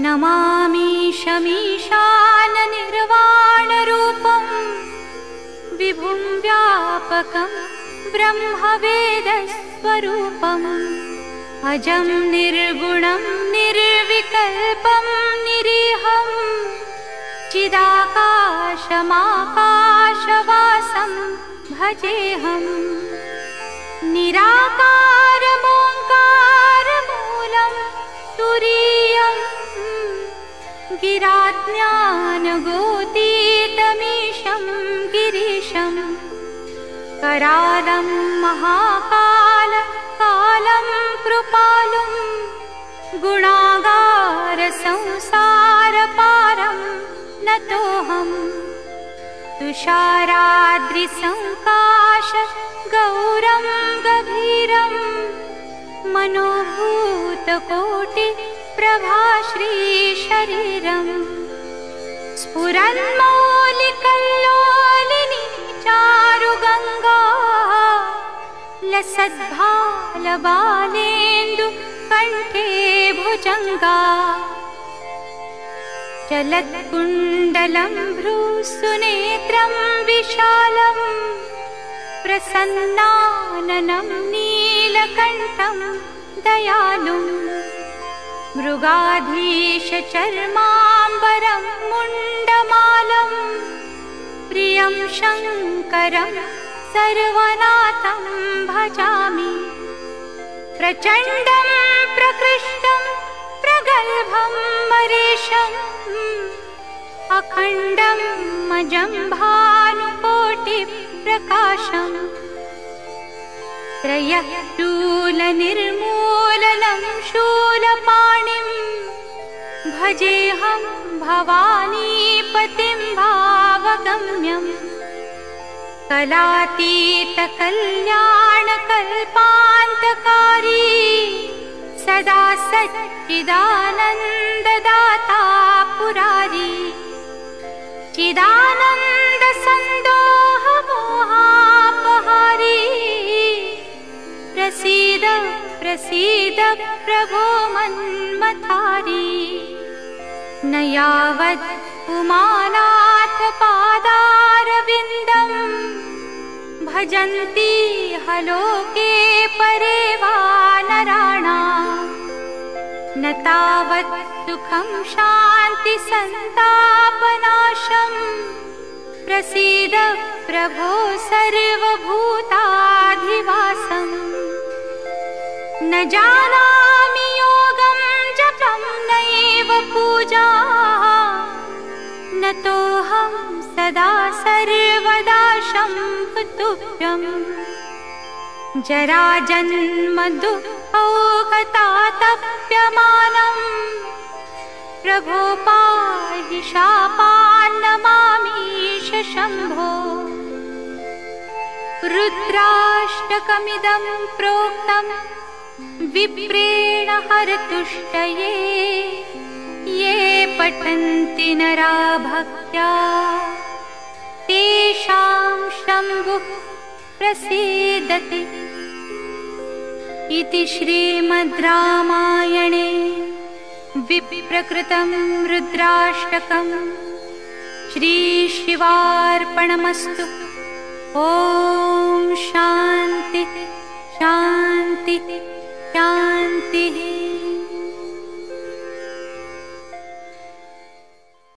नमामि शमीशाननिर्वाणरूपं विभुं व्यापकं ब्रह्मवेदस्वरूपम् अजं निर्गुणं निर्विकल्पं निरीहं चिदाकाशमाकाशवासं भजेऽहम् निराकारमोङ्कारमूलं तुरीयं गिराज्ञानगोतीतमीशं गिरीशं करालं महाकालं कृपालुं गुणागारसंसारपारं नतोऽहम् तुषाराद्रिसङ्काश गौरं गभीरं मनोभूतकोटिप्रभाश्रीशरीरं स्फुरन्मौलिकल्लोलिनी चारुगङ्गा लसद्भालबालेन्दु कण्ठे भुजङ्गा चलत्कुण्डलं भ्रूसुनेत्रं विशालं प्रसन्नाननं नीलकण्ठं दयालुं मृगाधीशचर्माम्बरं मुण्डमालं प्रियं शङ्करं सर्वनाथं भजामि प्रचण्डं प्रकृष्टं प्रगल्भं मरीशम् अखण्डं मजं भानुकोटिप्रकाशम् त्रयशूलनिर्मूलनं शूलपाणिं भजेऽहं भवानीपतिं भावगम्यम् कलातीतकल्याणकल्पान्तकारी सदा सच्चिदानन्ददाता पुरारी चिदानन्दसन्दोहमोहापहारी प्रसीद प्रसीद प्रभो मन्मथारी न यावत् उमानाथ पादारविन्दं भजन्ति हलोके परे वा नराणाम् न तावत् सुखं शान्ति सन्तापनाशं प्रसीद प्रभो सर्वभूताधिवासम् न जानामि योगं जपं नैव पूजा नतोऽहं सदा सर्वदा शम्भुतुभ्यम् जराजन्म दुःखौघतातप्यमानं प्रभो पाहि शापान्नमामीश शम्भो रुद्राष्टकमिदं प्रोक्तं विप्रेण हरतुष्टये ये पठन्ति नरा भक्त्या तेषां शम्भुः प्रसीदति इति श्रीमद् रामायणे विप्रकृतं रुद्राष्टकं श्रीशिवार्पणमस्तु। ॐ शान्ति शान्ति शान्तिः।